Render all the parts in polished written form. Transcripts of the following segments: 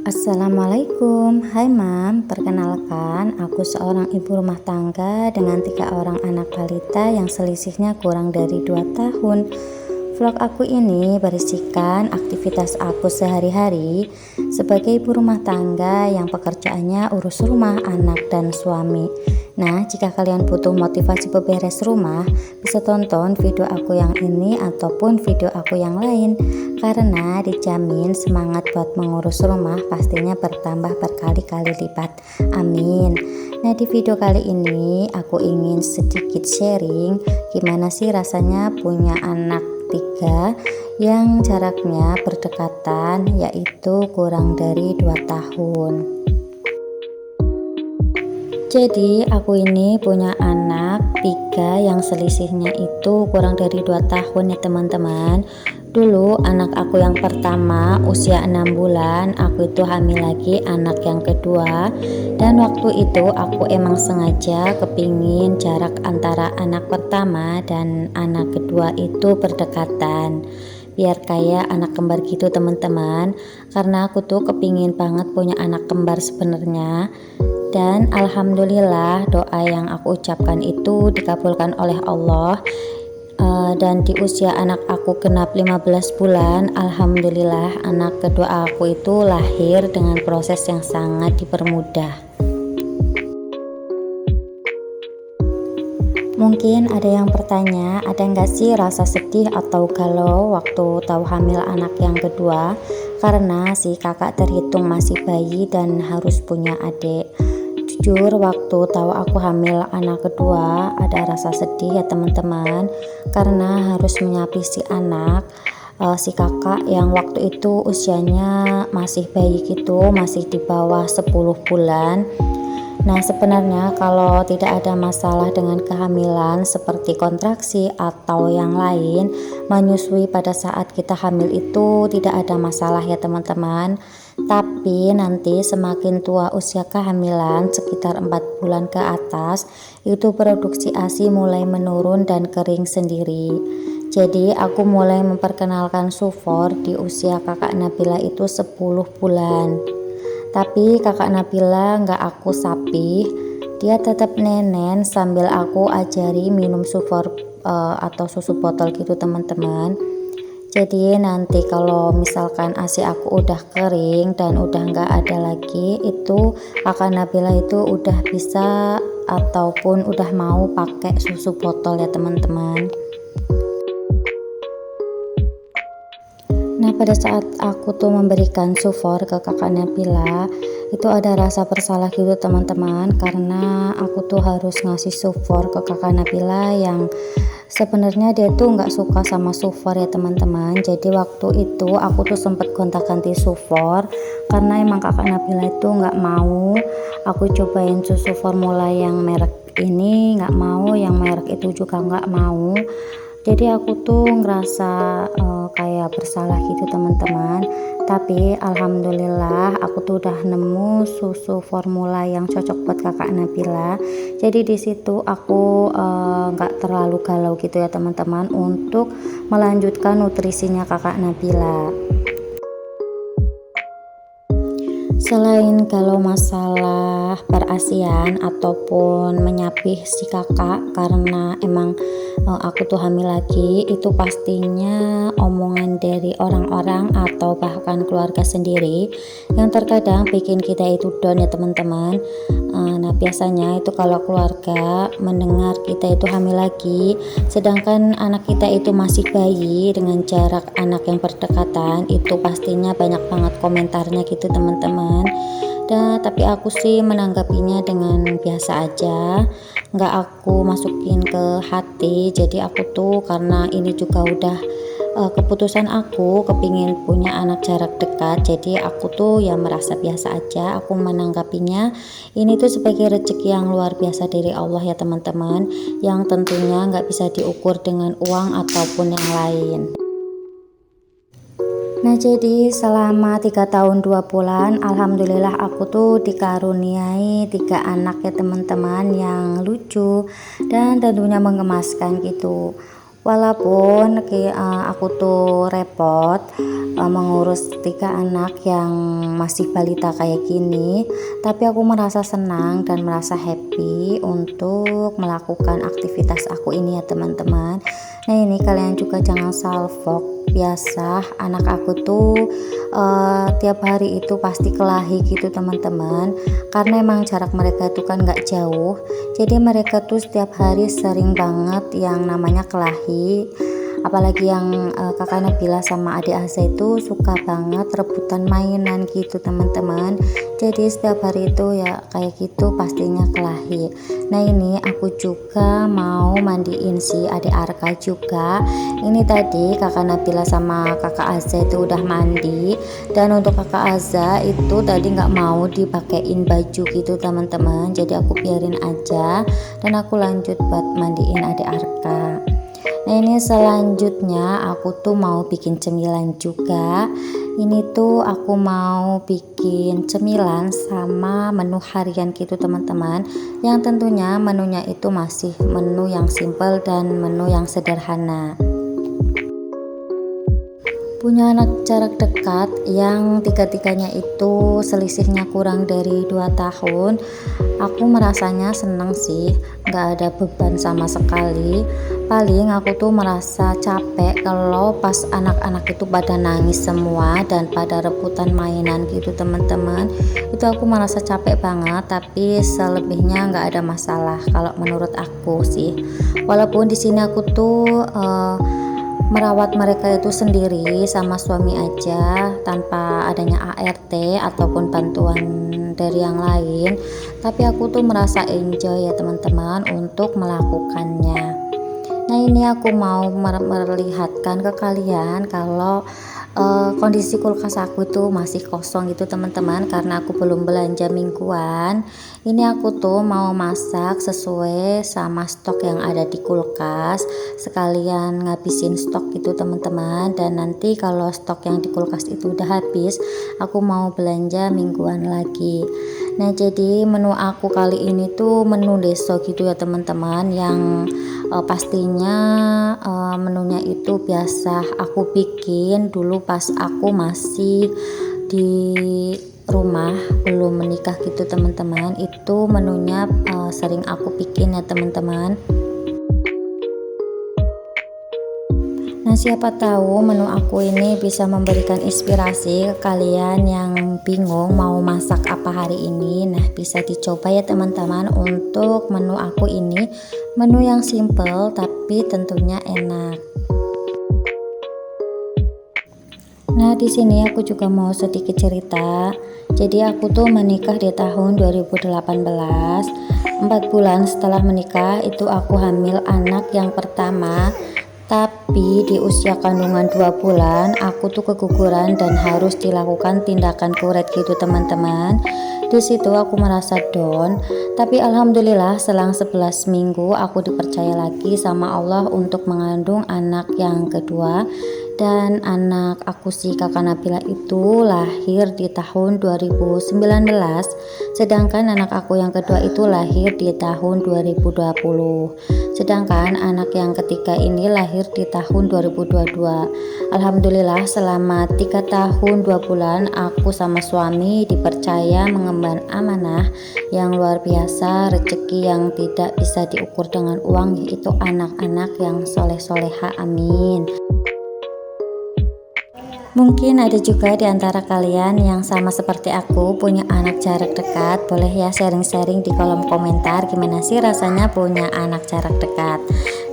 Assalamualaikum, hai Mam, perkenalkan aku seorang ibu rumah tangga dengan 3 orang anak balita yang selisihnya kurang dari 2 tahun. Vlog aku ini berisikan aktivitas aku sehari-hari sebagai ibu rumah tangga yang pekerjaannya urus rumah, anak, dan suami. Nah, jika kalian butuh motivasi beberes rumah, bisa tonton video aku yang ini ataupun video aku yang lain, karena dijamin semangat buat mengurus rumah pastinya bertambah berkali-kali lipat. Amin. Nah, di video kali ini aku ingin sedikit sharing gimana sih rasanya punya anak 3 yang jaraknya berdekatan, yaitu kurang dari 2 tahun. Jadi aku ini punya anak 3 yang selisihnya itu kurang dari 2 tahun ya teman-teman. Dulu anak aku yang pertama usia 6 bulan, aku itu hamil lagi anak yang kedua. Dan waktu itu aku emang sengaja kepingin jarak antara anak pertama dan anak kedua itu berdekatan, biar kayak anak kembar gitu teman-teman. Karena aku tuh kepingin banget punya anak kembar sebenarnya. Dan alhamdulillah doa yang aku ucapkan itu dikabulkan oleh Allah. Dan di usia anak aku genap 15 bulan, alhamdulillah anak kedua aku itu lahir dengan proses yang sangat dipermudah. Mungkin ada yang bertanya, ada nggak sih rasa sedih atau galau waktu tahu hamil anak yang kedua? Karena si kakak terhitung masih bayi dan harus punya adik. Jujur waktu tahu aku hamil anak kedua ada rasa sedih ya teman-teman, karena harus menyapi si anak, si kakak yang waktu itu usianya masih bayi gitu, masih di bawah 10 bulan. Nah, sebenarnya kalau tidak ada masalah dengan kehamilan seperti kontraksi atau yang lain, menyusui pada saat kita hamil itu tidak ada masalah ya teman-teman. Tapi nanti semakin tua usia kehamilan, sekitar 4 bulan ke atas, itu produksi ASI mulai menurun dan kering sendiri. Jadi aku mulai memperkenalkan sufor di usia kakak Nabila itu 10 bulan. Tapi kakak Nabila nggak aku sapih, dia tetap nenen sambil aku ajari minum sufor atau susu botol gitu teman-teman. Jadi nanti kalau misalkan ASI aku udah kering dan udah nggak ada lagi, itu kakak Nabila itu udah bisa ataupun udah mau pakai susu botol ya teman-teman. Nah, pada saat aku tuh memberikan sufor ke kakak Nabila, itu ada rasa bersalah gitu teman-teman, karena aku tuh harus ngasih sufor ke kakak Nabila yang sebenarnya dia tuh nggak suka sama sufor ya teman-teman. Jadi waktu itu aku tuh sempet gonta-ganti sufor karena emang kakak Nabila itu nggak mau aku cobain susu formula yang merek ini, nggak mau yang merek itu juga nggak mau. Jadi aku tuh ngerasa kayak bersalah gitu teman-teman. Tapi alhamdulillah aku tuh udah nemu susu formula yang cocok buat kakak Nabila. Jadi di situ aku nggak terlalu galau gitu ya teman-teman untuk melanjutkan nutrisinya kakak Nabila. Selain kalau masalah perasian ataupun menyapih si kakak karena emang aku tuh hamil lagi, itu pastinya omongan dari orang-orang atau bahkan keluarga sendiri yang terkadang bikin kita itu down ya teman-teman. Nah, biasanya itu kalau keluarga mendengar kita itu hamil lagi sedangkan anak kita itu masih bayi dengan jarak anak yang berdekatan, itu pastinya banyak banget komentarnya gitu teman-teman. Dan tapi aku sih menanggapinya dengan biasa aja, nggak aku masukin ke hati. Jadi aku tuh karena ini juga udah keputusan aku kepingin punya anak jarak dekat, jadi aku tuh ya merasa biasa aja. Aku menanggapinya ini tuh sebagai rezeki yang luar biasa dari Allah ya teman-teman, yang tentunya nggak bisa diukur dengan uang ataupun yang lain. Nah, jadi selama 3 tahun 2 bulan alhamdulillah aku tuh dikaruniai 3 anak ya teman-teman, yang lucu dan tentunya menggemaskan gitu. Walaupun aku tuh repot mengurus 3 anak yang masih balita kayak gini, tapi aku merasa senang dan merasa happy untuk melakukan aktivitas aku ini ya teman-teman. Nah ini kalian juga jangan salfok, biasa anak aku tuh tiap hari itu pasti kelahi gitu teman-teman, karena emang jarak mereka itu kan gak jauh, jadi mereka tuh setiap hari sering banget yang namanya kelahi. Apalagi yang kakak Nabila sama adik Asa itu suka banget rebutan mainan gitu teman-teman, jadi setiap hari itu ya kayak gitu pastinya kelahi. Nah ini aku juga mau mandiin si adik Arka juga. Ini tadi kakak Nabila sama kakak Azza itu udah mandi, dan untuk kakak Azza itu tadi nggak mau dipakein baju gitu teman-teman, jadi aku biarin aja dan aku lanjut buat mandiin adik Arka. Nah ini selanjutnya aku tuh mau bikin cemilan juga. Ini tuh aku mau bikin cemilan sama menu harian gitu teman-teman, yang tentunya menunya itu masih menu yang simple dan menu yang sederhana. Punya anak jarak dekat yang tiga-tiganya itu selisihnya kurang dari 2 tahun, aku merasanya seneng sih, gak ada beban sama sekali. Paling aku tuh merasa capek kalau pas anak-anak itu pada nangis semua dan pada rebutan mainan gitu teman-teman, itu aku merasa capek banget, tapi selebihnya nggak ada masalah kalau menurut aku sih. Walaupun di sini aku tuh merawat mereka itu sendiri sama suami aja tanpa adanya ART ataupun bantuan dari yang lain, tapi aku tuh merasa enjoy ya teman-teman untuk melakukannya. Nah ini aku mau memperlihatkan ke kalian kalau kondisi kulkas aku tuh masih kosong gitu teman-teman, karena aku belum belanja mingguan. Ini aku tuh mau masak sesuai sama stok yang ada di kulkas, sekalian ngabisin stok gitu teman-teman, dan nanti kalau stok yang di kulkas itu udah habis, aku mau belanja mingguan lagi. Nah jadi menu aku kali ini tuh menu deso gitu ya teman-teman, yang pastinya menunya itu biasa aku bikin dulu pas aku masih di rumah belum menikah gitu teman-teman. Itu menunya sering aku bikin ya teman-teman. Nah siapa tahu menu aku ini bisa memberikan inspirasi ke kalian yang bingung mau masak apa hari ini. Nah bisa dicoba ya teman-teman untuk menu aku ini, menu yang simple tapi tentunya enak. Nah di sini aku juga mau sedikit cerita. Jadi aku tuh menikah di tahun 2018. 4 bulan setelah menikah itu aku hamil anak yang pertama. Tapi di usia kandungan 2 bulan aku tuh keguguran dan harus dilakukan tindakan kuret gitu teman-teman. Di situ aku merasa down, tapi alhamdulillah selang 11 minggu aku dipercaya lagi sama Allah untuk mengandung anak yang kedua. Dan anak aku si kakak Nabila itu lahir di tahun 2019, sedangkan anak aku yang kedua itu lahir di tahun 2020, sedangkan anak yang ketiga ini lahir di tahun 2022. Alhamdulillah selama 3 tahun 2 bulan aku sama suami dipercaya mengemban amanah yang luar biasa, rezeki yang tidak bisa diukur dengan uang, yaitu anak-anak yang soleh-soleha, amin. Mungkin ada juga di antara kalian yang sama seperti aku punya anak jarak dekat. Boleh ya sharing-sharing di kolom komentar gimana sih rasanya punya anak jarak dekat.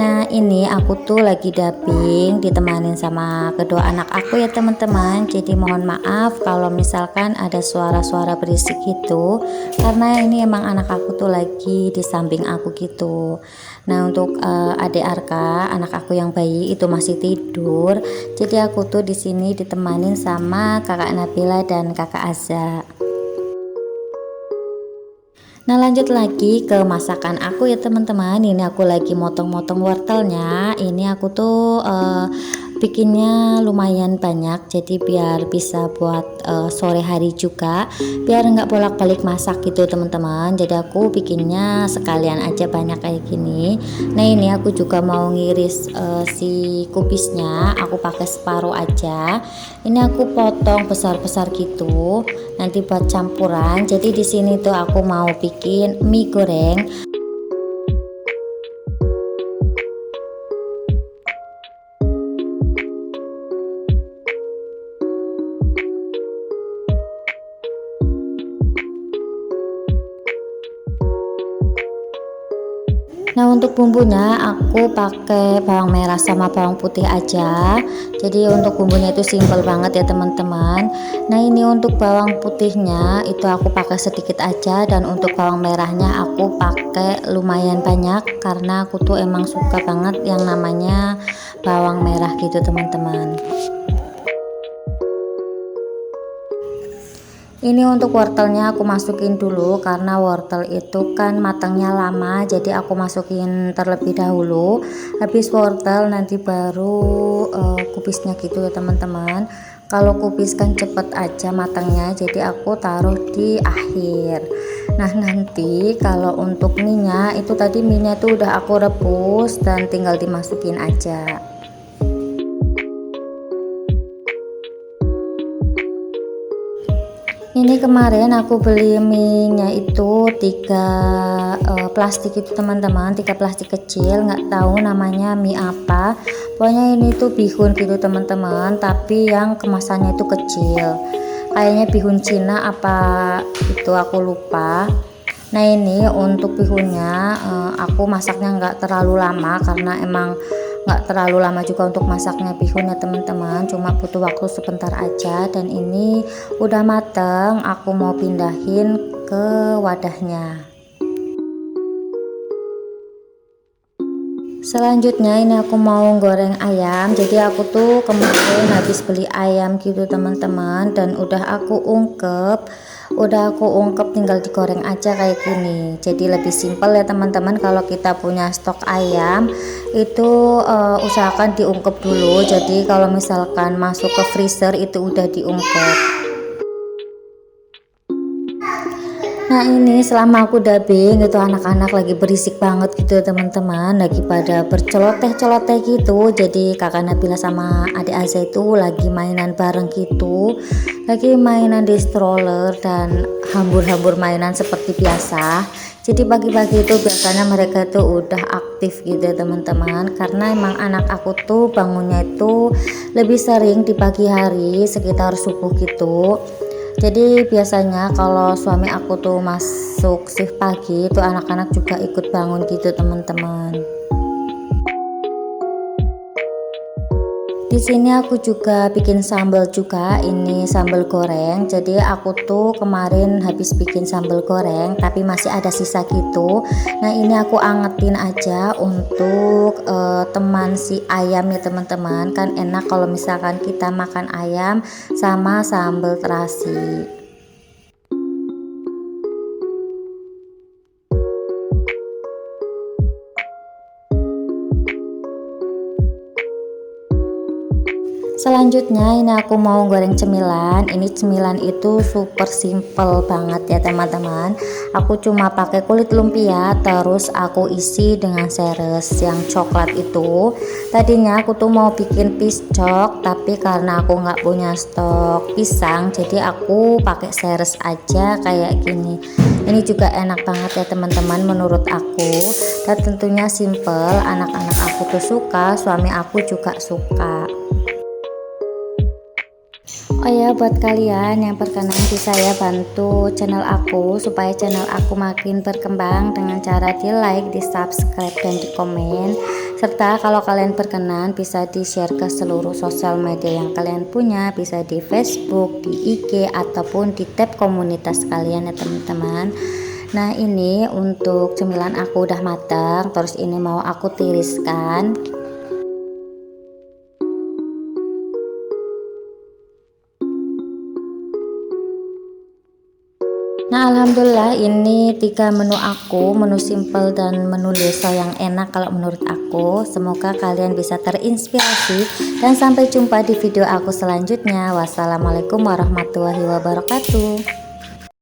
Nah ini aku tuh lagi dubbing ditemanin sama kedua anak aku ya teman-teman. Jadi mohon maaf kalau misalkan ada suara-suara berisik gitu, karena ini emang anak aku tuh lagi di samping aku gitu. Nah untuk adik Arka, anak aku yang bayi itu masih tidur. Jadi aku tuh di sini ditemanin sama kakak Nabila dan kakak Azza. Nah lanjut lagi ke masakan aku ya teman-teman. Ini aku lagi motong-motong wortelnya. Ini aku tuh bikinnya lumayan banyak, jadi biar bisa buat sore hari juga, biar nggak bolak-balik masak gitu teman-teman. Jadi aku bikinnya sekalian aja banyak kayak gini. Nah ini aku juga mau ngiris si kubisnya, aku pakai separuh aja. Ini aku potong besar-besar gitu, nanti buat campuran. Jadi di sini tuh aku mau bikin mie goreng. Nah untuk bumbunya aku pakai bawang merah sama bawang putih aja. Jadi untuk bumbunya itu simple banget ya teman-teman. Nah ini untuk bawang putihnya itu aku pakai sedikit aja, dan untuk bawang merahnya aku pakai lumayan banyak karena aku tuh emang suka banget yang namanya bawang merah gitu teman-teman. Ini untuk wortelnya aku masukin dulu karena wortel itu kan matangnya lama, jadi aku masukin terlebih dahulu. Habis wortel nanti baru kubisnya gitu ya teman-teman. Kalau kubis kan cepet aja matangnya, jadi aku taruh di akhir. Nah nanti kalau untuk minyak itu tadi minyak tuh udah aku rebus dan tinggal dimasukin aja. Ini kemarin aku beli minyak itu 3 plastik itu teman-teman, 3 plastik kecil, nggak tahu namanya mie apa. Pokoknya ini tuh bihun gitu teman-teman, tapi yang kemasannya itu kecil. Kayaknya bihun Cina apa itu aku lupa. Nah ini untuk bihunnya aku masaknya nggak terlalu lama karena emang nggak terlalu lama juga untuk masaknya bihun ya teman-teman, cuma butuh waktu sebentar aja. Dan ini udah mateng, aku mau pindahin ke wadahnya. Selanjutnya ini aku mau goreng ayam. Jadi aku tuh kemarin habis beli ayam gitu teman-teman, dan udah aku ungkep tinggal digoreng aja kayak gini. Jadi lebih simpel ya teman-teman. Kalau kita punya stok ayam itu usahakan diungkep dulu. Jadi kalau misalkan masuk ke freezer itu udah diungkep. Nah ini selama aku dubbing itu anak-anak lagi berisik banget gitu teman-teman, lagi pada berceloteh-celoteh gitu. Jadi kakak Nabila sama adik Aza itu lagi mainan bareng gitu, lagi mainan di stroller dan hambur-hambur mainan seperti biasa. Jadi pagi-pagi itu biasanya mereka itu udah aktif gitu teman-teman, karena emang anak aku tuh bangunnya itu lebih sering di pagi hari sekitar subuh gitu. Jadi biasanya kalau suami aku tuh masuk shift pagi itu anak-anak juga ikut bangun gitu teman-teman. Di sini aku juga bikin sambal juga, ini sambal goreng. Jadi aku tuh kemarin habis bikin sambal goreng tapi masih ada sisa gitu. Nah ini aku angetin aja untuk teman si ayam ya teman-teman. Kan enak kalau misalkan kita makan ayam sama sambal terasi. Selanjutnya ini aku mau goreng cemilan. Ini cemilan itu super simple banget ya teman-teman. Aku cuma pakai kulit lumpia, terus aku isi dengan seres yang coklat itu. Tadinya aku tuh mau bikin piscok, tapi karena aku nggak punya stok pisang, jadi aku pakai seres aja kayak gini. Ini juga enak banget ya teman-teman menurut aku, dan tentunya simple. Anak-anak aku tuh suka, suami aku juga suka. Oh ya, buat kalian yang berkenan bisa ya bantu channel aku supaya channel aku makin berkembang dengan cara di like, di subscribe, dan di komen. Serta kalau kalian berkenan bisa di share ke seluruh sosial media yang kalian punya, bisa di Facebook, di IG, ataupun di tab komunitas kalian ya teman-teman. Nah ini untuk cemilan aku udah matang, terus ini mau aku tiriskan. Nah, alhamdulillah ini 3 menu aku, menu simple dan menu leso yang enak kalau menurut aku. Semoga kalian bisa terinspirasi dan sampai jumpa di video aku selanjutnya. Wassalamualaikum warahmatullahi wabarakatuh.